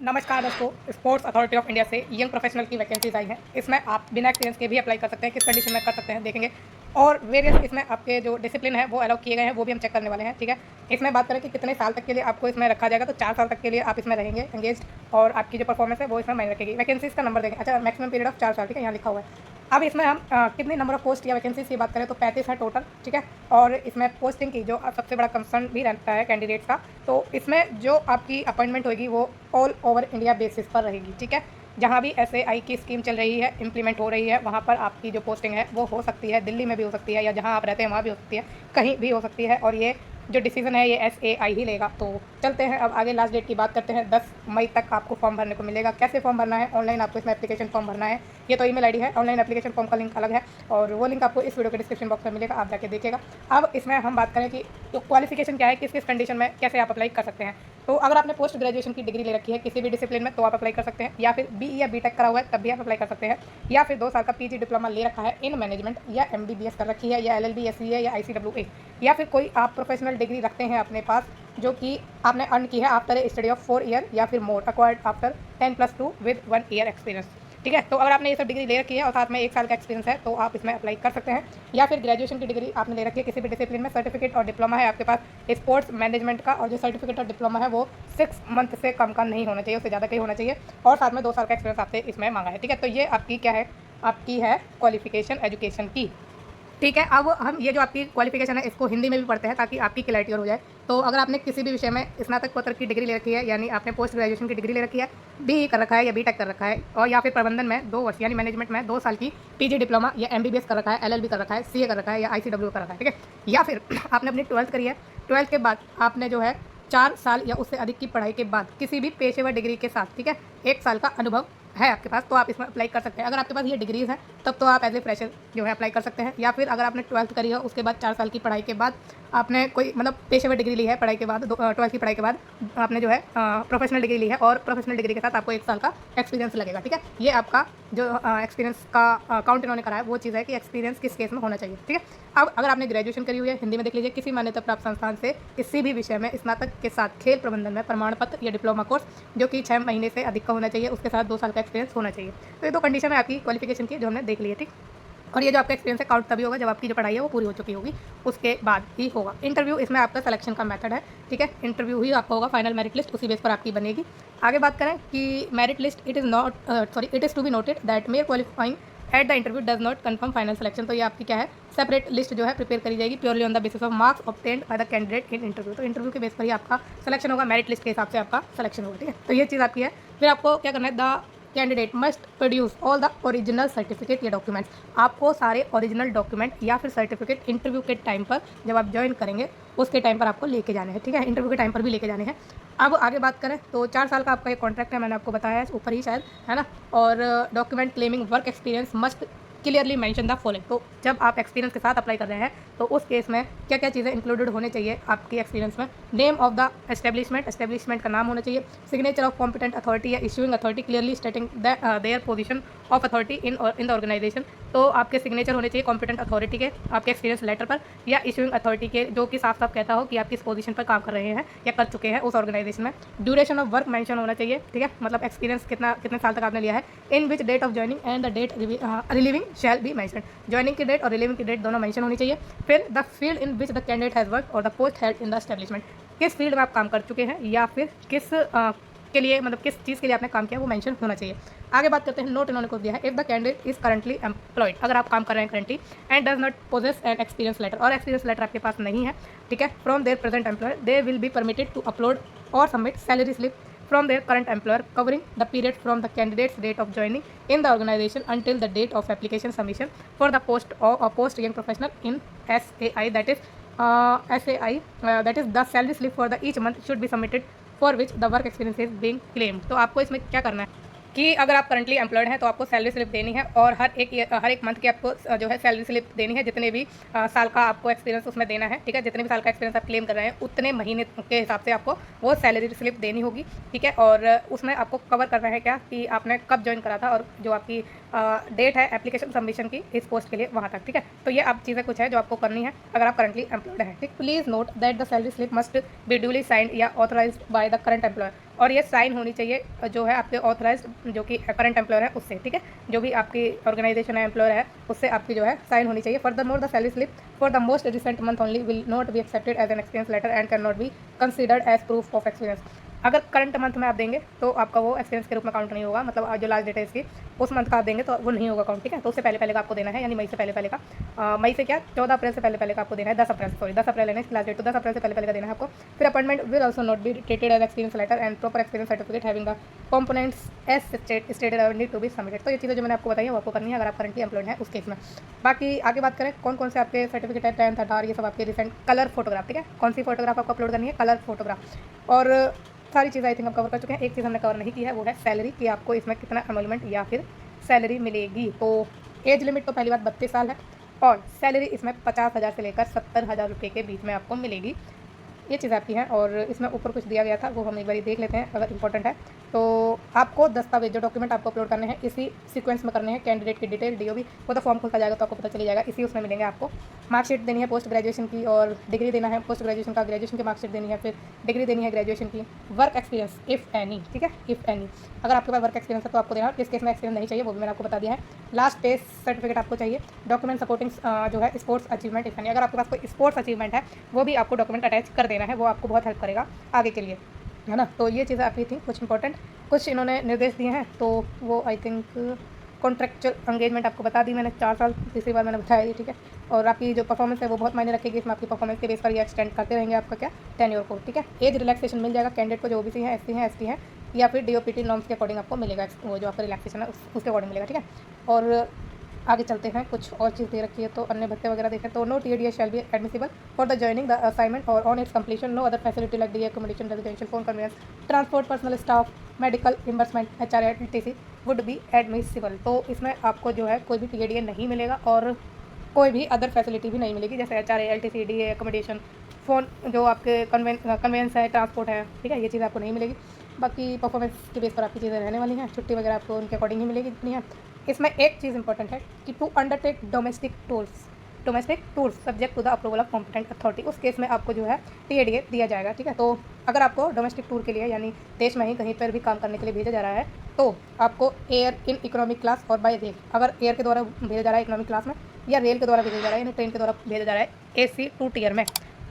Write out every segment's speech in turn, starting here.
नमस्कार दोस्तों, sports authority of India से यंग प्रोफेशनल की वैकेंसीज आई हैं। इसमें आप बिना एक्सपीरियंस के भी अप्लाई कर सकते हैं, किस कंडीशन में कर सकते हैं देखेंगे। और वेरियस इसमें आपके जो डिसिप्लिन है वो अलाउ किए गए हैं, वो भी हम चेक करने वाले हैं। ठीक है, इसमें बात करें कि कितने साल तक के लिए आपको इसमें रखा जाएगा, तो 4 साल तक के लिए आप इसमें रहेंगे एंगेज्ड, और आपकी जो परफॉर्मेंस है वो इसमें मायने रखेगी। वैकेंसीज का नंबर देखें, अच्छा मैक्सिमम पीरियड ऑफ 4 साल, ठीक है, यहाँ लिखा हुआ है। अब इसमें हम कितनी नंबर ऑफ पोस्ट या वैकेंसीज की बात करें तो 35 है टोटल, ठीक है। और इसमें पोस्टिंग की जो सबसे बड़ा कंसर्न भी रहता है कैंडिडेट्स का, तो इसमें जो आपकी अपॉइंटमेंट होगी वो ऑल ओवर इंडिया बेसिस पर रहेगी, ठीक है। जहाँ भी एसएआई की स्कीम चल रही है, इंप्लीमेंट हो रही है, वहाँ पर आपकी जो पोस्टिंग है वो हो सकती है, दिल्ली में भी हो सकती है, या जहाँ आप रहते हैं वहाँ भी हो सकती है, कहीं भी हो सकती है। और ये जो डिसीजन है ये एसएआई ही लेगा। तो चलते हैं अब आगे, लास्ट डेट की बात करते हैं। 10 मई तक आपको फॉर्म भरने को मिलेगा। कैसे फॉर्म भरना है? ऑनलाइन आपको इसमें एप्लीकेशन फॉर्म भरना है। ये तो ईमेल आईडी है, ऑनलाइन एप्लीकेशन फॉर्म का लिंक अलग है, और वो लिंक आपको इस वीडियो के डिस्क्रिप्शन बॉक्स में मिलेगा, आप जाके देखिएगा। अब इसमें हम बात करें कि तो क्वालिफिकेशन क्या है, किस किस कंडीशन में कैसे आप अप्लाई कर सकते हैं। तो अगर आपने पोस्ट ग्रेजुएशन की डिग्री ले रखी है किसी भी डिसिप्लिन में तो आप अप्लाई कर सकते हैं, या फिर बीई या बीटेक करा हुआ है तब भी आप अप्लाई कर सकते हैं, या फिर 2 साल का पीजी डिप्लोमा ले रखा है इन मैनेजमेंट, या एमबीबीएस कर रखी है, या एलएलबी, एससीए या आईसीडब्ल्यूए, या फिर कोई आप प्रोफेशनल डिग्री रखते हैं अपने पास जो कि आपने अर्न की है आफ्टर स्टडी ऑफ 4 ईयर या फिर more acquired after 10+2 with 1 year experience, ठीक है। तो अगर आपने ये सब डिग्री ले रखी है और साथ में 1 साल का एक्सपीरियंस है तो आप इसमें अप्लाई कर सकते हैं। या फिर ग्रेजुएशन की डिग्री आपने ले रखी है किसी भी डिसिप्लिन में, सर्टिफिकेट और डिप्लोमा है आपके पास स्पोर्ट्स मैनेजमेंट का, और जो सर्टिफिकेट और डिप्लोमा है वो 6 मंथ से कम का नहीं होना चाहिए, उससे ज़्यादा का ही होना चाहिए, और साथ में 2 साल का एक्सपीरियंस आपसे इसमें मांगा है, ठीक है। तो ये आपकी क्या है, आपकी है क्वालिफिकेशन एजुकेशन की, ठीक है। अब हम ये जो आपकी क्वालिफिकेशन है इसको हिंदी में भी पढ़ते हैं ताकि आपकी क्लैरिटी हो जाए। तो अगर आपने किसी भी विषय में स्नातक पत्र की डिग्री ले रखी है, यानी आपने पोस्ट ग्रेजुएशन की डिग्री ले रखी है, बीई कर रखा है या बीटेक कर रखा है, और या फिर प्रबंधन में 2 वर्ष यानी मैनेजमेंट में 2 साल की पीजी डिप्लोमा या एमबीबीएस कर रखा है, एलएलबी कर रखा है, सीए कर रखा है, या आईसीडब्ल्यू कर रखा है, ठीक है। या फिर आपने अपनी 12th करी है, 12th के बाद आपने जो है 4 साल या उससे अधिक की पढ़ाई के बाद किसी भी पेशेवर डिग्री के साथ, ठीक है, 1 साल का अनुभव है आपके पास, तो आप इसमें अप्लाई कर सकते हैं। अगर आपके पास ये डिग्रीज है तब तो आप एज ए फ्रेशर जो है अप्लाई कर सकते हैं। या फिर अगर आपने 12th करी है उसके बाद 4 साल की पढ़ाई के बाद आपने कोई मतलब पेशेवर डिग्री ली है, पढ़ाई के बाद 12th की पढ़ाई के बाद आपने जो है प्रोफेशनल डिग्री ली है, और प्रोफेशनल डिग्री के साथ आपको 1 साल का एक्सपीरियंस लगेगा, ठीक है। ये आपका जो एक्सपीरियंस का काउंट इन्होंने करा है वो चीज़ है कि एक्सपीरियंस किस केस में होना चाहिए, ठीक है। अब अगर आपने ग्रेजुएशन करी हुई है, हिंदी में देख लीजिए, किसी मान्यता प्राप्त संस्थान से किसी भी विषय में स्नातक के साथ खेल प्रबंधन में प्रमाण पत्र या डिप्लोमा कोर्स जो कि 6 महीने से अधिक का होना चाहिए, उसके साथ 2 साल का एक्सपीरियंस होना चाहिए। तो ये 2 कंडीशन है आपकी क्वालिफिकेशन की जो हमने देख ली है, ठीक। और ये जो आपका एक्सपीरियंस है काउंट तभी होगा जब आपकी जो पढ़ाई है वो पूरी हो चुकी होगी, उसके बाद ही होगा। इंटरव्यू इसमें आपका सिलेक्शन का मेथड है, ठीक है। इंटरव्यू ही आपका होगा, फाइनल मेरिट लिस्ट उसी बेस पर आपकी बनेगी। आगे बात करें कि merit list it is to be noted that mere qualifying at the interview does not confirm final selection. तो ये आपकी क्या है, सेपरेट लिस्ट जो है प्रिपेयर करी जाएगी purely on the basis of marks obtained by the candidate in interview. तो इंटरव्यू के बेस पर ही आपका सिलेक्शन होगा, मेरिट लिस्ट के हिसाब से आपका सिलेक्शन होगा, ठीक है। तो ये चीज़ आपकी है। फिर आपको क्या करना है, the candidate must produce all the original certificate या डॉक्यूमेंट्स। आपको सारे ओरिजिनल डॉक्यूमेंट या फिर सर्टिफिकेट इंटरव्यू के टाइम पर जब आप ज्वाइन करेंगे उसके टाइम पर आपको लेके जाने हैं, ठीक है। इंटरव्यू के टाइम पर भी लेके जाने हैं। अब आगे बात करें तो 4 साल का आपका एक कॉन्ट्रैक्ट है, मैंने आपको बताया है ऊपर ही शायद, है ना। और document claiming work experience must clearly mention the following. तो जब आप एक्सपीरियंस के साथ अप्लाई कर रहे हैं तो उस केस में क्या क्या चीज़ें इंक्लूडेड होने चाहिए आपकी एक्सपीरियंस में। नेम ऑफ द एस्टेब्लिशमेंट का नाम होना चाहिए। सिग्नेचर ऑफ कॉम्पिटेंट अथॉरिटी या issuing authority clearly stating their position of authority in the organisation. तो आपके सिग्नेचर होने चाहिए कॉम्पिटेंट अथॉरिटी के आपके एक्सपीरियंस लेटर पर, या इशूइंग अथॉरिटी के जो कि साफ साफ कहता हो कि आप किस पोजीशन पर काम कर रहे हैं या कर चुके हैं उस ऑर्गेनाइजेशन में। ड्यूरेशन ऑफ वर्क मेंशन होना चाहिए, ठीक है, मतलब एक्सपीरियंस कितने साल तक आपने लिया है। In which date of joining and the date relieving shall be mention. Joining की डेट और रिलीविंग की डेट दोनों मेंशन होनी चाहिए। फिर the field in which the candidate has work और the post held in the establishment. किस field में आप काम कर चुके हैं या फिर किस के लिए, मतलब किस चीज़ के लिए आपने काम किया वो मेंशन होना चाहिए। आगे बात करते हैं, नोट इन्होंने को दिया है, if the candidate is currently employed, अगर आप काम कर रहे हैं currently, and does not possess an experience letter, और एक्सपीरियंस लेटर आपके पास नहीं है, ठीक है, from their present employer, they will be permitted to upload और submit salary slip from their current employer covering the period from the candidate's date of joining in the organization until the date of application submission for the post young professional in SAI, that is that is the salary slip for the each month should be submitted for which the work experience is being claimed। तो आपको इसमें क्या करना है, कि अगर आप currently employed हैं तो आपको सैलरी स्लिप देनी है और हर एक मंथ की आपको जो है सैलरी स्लिप देनी है। जितने भी साल का आपको एक्सपीरियंस उसमें देना है, ठीक है, जितने भी साल का एक्सपीरियंस आप क्लेम कर रहे हैं उतने महीने के हिसाब से आपको वो सैलरी स्लिप देनी होगी, ठीक है। और उसमें आपको कवर करना है क्या कि आपने कब ज्वाइन करा था और जो आपकी डेट है एप्लीकेशन सबमिशन की इस पोस्ट के लिए वहाँ तक, ठीक है। तो ये आप चीज़ें कुछ है जो आपको करनी है अगर आप करंटली एम्प्लॉयड हैं, ठीक। Please note that the salary slip must be duly signed या authorised by the current employer, और ये साइन होनी चाहिए जो है आपके ऑथराइज्ड जो कि करंट एम्प्लॉयर है उससे, ठीक है। जो भी आपकी ऑर्गेनाइजेशन है, एम्प्लॉयर है, उससे आपकी जो है साइन होनी चाहिए। Furthermore the salary slip for the most recent month only will not be accepted as an experience letter and can not be considered as proof of experience. अगर current month में आप देंगे तो आपका वो experience के रूप में काउंट नहीं होगा, मतलब जो लास्ट डेट है इसकी उस मंथ का आप देंगे तो वो नहीं होगा काउंट, ठीक है। तो उससे पहले का आपको देना है, यानी मई से पहले का मई से क्या 14 अप्रैल से पहले का आपको देना है, 10 अप्रैल है इसकी लास्ट डेट, तो 10 अप्रैल से पहले का देना है आपको। फिर appointment will also not be treated as experience letter and proper experience certificate having the components as stated need to be submitted. तो ये चीज़ें जो मैंने आपको बताई है वो आपको करनी है अगर आप करंटली एम्प्लॉयड हैं उस केस में। बाकी आगे बात करें कौन कौन से आपके सर्टिफिकेट है, 10th आधार, ये सब आपके रिसेंट कलर फोटोग्राफ, ठीक है। कौन सी फोटोग्राफ आपको अपलोड करनी है, कलर फोटोग्राफ। और सारी चीज़ें आई थिंक हम कवर कर चुके हैं। एक चीज़ हमने कवर नहीं की है वो है सैलरी, कि आपको इसमें कितना एमोलमेंट या फिर सैलरी मिलेगी। तो एज लिमिट तो पहली बात 32 साल है और सैलरी इसमें 50,000 से लेकर 70,000 रुपये के बीच में आपको मिलेगी। ये चीज़ आपकी है। और इसमें ऊपर कुछ दिया गया था वो हम एक बार देख लेते हैं अगर इंपॉर्टेंट है तो। आपको दस्तावेज जो डॉक्यूमेंट आपको अपलोड करने हैं इसी सीक्वेंस में करने हैं। कैंडिडेट की डिटेल डीओबी वो तो फॉर्म खुलता जाएगा तो आपको पता चली जाएगा, इसी उसमें मिलेंगे आपको। मार्कशीट देनी है पोस्ट ग्रेजुएशन की और डिग्री देना है, पोस्ट ग्रेजुएशन का ग्रेजुएशन की मार्कशीट देनी है, फिर डिग्री देनी है ग्रेजुएशन की। वर्क एक्सपीरियंस इफ़ एनी, ठीक है, इफ़ एनी, अगर आपके पास वर्क एक्सपीरियंस है तो आपको देना। किस केस में एक्सपीरियंस नहीं चाहिए वो भी मैंने आपको बता दिया है। लास्ट पे सर्टिफिकेट आपको चाहिए। डॉक्यूमेंट सपोर्टिंग जो है स्पोर्ट्स अचीवमेंट इफ़ एनी, अगर आपके पास कोई स्पोर्ट्स अचीवमेंट है वो भी आपको डॉक्यूमेंट अटैच कर देना है, वो आपको बहुत हेल्प करेगा आगे के लिए, है ना। तो ये चीज़ें आपकी थी कुछ इंपॉर्टेंट। कुछ इन्होंने निर्देश दिए हैं तो वो आई थिंक कॉन्ट्रेक्चुअल एंगेजमेंट आपको बता दी मैंने 4 साल, तीसरी बार मैंने बताया ये, ठीक है। और आपकी जो परफॉर्मेंस है वो बहुत मायने रखेगी इसमें, आपकी परफॉर्मेंस के बेस पर ये एक्सटेंड करते रहेंगे आपका क्या टेन्योर को, ठीक है। एज रिलैक्सेशन मिल जाएगा कैंडिडेट को जो ओबीसी है, एससी है, एसटी है, या फिर डीओपीटी नॉर्म्स के अकॉर्डिंग आपको मिलेगा, वो जो आपका रिलैक्सेशन है उसके अकॉर्डिंग मिलेगा, ठीक है। और आगे चलते हैं, कुछ और चीज़ दे रखी है तो अन्य भत्ते वगैरह देखें तो no TADs shall be admissible for the joining the assignment और on its completion. No other facility like the accommodation, residential, phone conveyance, transport, personal staff, medical reimbursement, HRTC would be admissible. तो इसमें आपको जो है कोई भी TADA नहीं मिलेगा और कोई भी अदर फैसिलिटी भी नहीं मिलेगी, जैसे HRTC, DA एकोमोडेशन, फ़ोन जो आपके कन्वेंस है, ट्रांसपोर्ट है, ठीक है, ये चीज़ आपको नहीं मिलेगी। बाकी परफॉर्मेंस के बेस पर आपकी चीज़ें रहने वाली हैं। छुट्टी वगैरह आपको उनके अकॉर्डिंग ही मिलेगी जितनी है। इसमें एक चीज़ इंपॉर्टेंट है कि to undertake domestic tours subject to the approval of competent authority, उस केस में आपको जो है टीएडीए दिया जाएगा, ठीक है। तो अगर आपको डोमेस्टिक टूर के लिए यानी देश में ही कहीं पर भी काम करने के लिए भेजा जा रहा है तो आपको एयर इन इकोनॉमिक क्लास और बाय रेल, अगर एयर के द्वारा भेजा जा रहा है इकोनॉमिक क्लास में या रेल के द्वारा भेजा जा रहा है यानी ट्रेन के द्वारा भेजा जा रहा है AC 2 टियर में,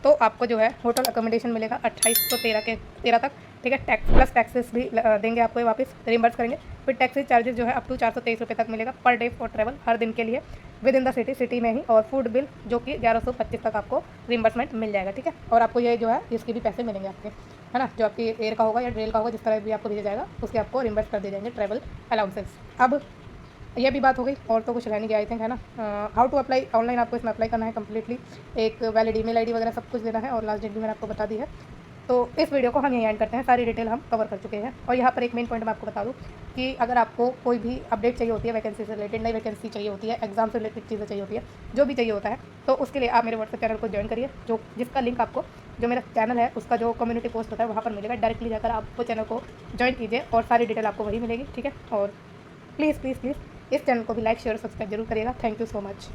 तो आपको जो है होटल अकोमोडेशन मिलेगा 2813 तक, ठीक है। टैक्स प्लस टैक्सेस भी देंगे आपको वापस रिम्बर्स करेंगे। फिर टैक्सी चार्जेस जो है अप टू 423 रुपये तक मिलेगा पर डे फॉर ट्रैवल, हर दिन के लिए विद इन द सिटी में ही। और फूड बिल जो कि 1125 तक आपको रिम्बर्समेंट मिल जाएगा, ठीक है। और आपको ये जो है इसके भी पैसे मिलेंगे आपके, है ना, जो आपकी एयर का होगा या रेल का होगा, जिस तरह भी आपको भेजा जाएगा उसके आपको रिम्बर्स कर दिए जाएंगे ट्रैवल अलाउंसेस। अब ये भी बात हो गई और तो कुछ रहने गया आई थिंक, है ना। हाउ टू अप्लाई, ऑनलाइन आपको इसमें अप्लाई करना है कम्प्लीटली, एक वैलिड ईमेल आईडी वगैरह सब कुछ देना है और लास्ट डेट भी मैंने आपको बता दी है। तो इस वीडियो को हम यहीं एंड करते हैं, सारी डिटेल हम कवर कर चुके हैं। और यहाँ पर एक मेन पॉइंट मैं आपको बता दूँ कि अगर आपको कोई भी अपडेट चाहिए होती है वैकेंसी से रिलेटेड, नई वैकेंसी चाहिए होती है, एग्जाम से रिलेटेड चीज़ें चाहिए होती है, जो भी चाहिए होता है, तो उसके लिए आप मेरे व्हाट्सएप चैनल को ज्वाइन करिए, जो जिसका लिंक आपको जो मेरा चैनल है उसका जो कम्युनिटी पोस्ट होता है वहाँ पर मिलेगा। डायरेक्टली जाकर आप वो चैनल को ज्वाइन कीजिए और सारी डिटेल आपको वही मिलेगी, ठीक है। और प्लीज़ इस चैनल को भी लाइक शेयर सब्सक्राइब जरूर करिएगा। Thank you so much.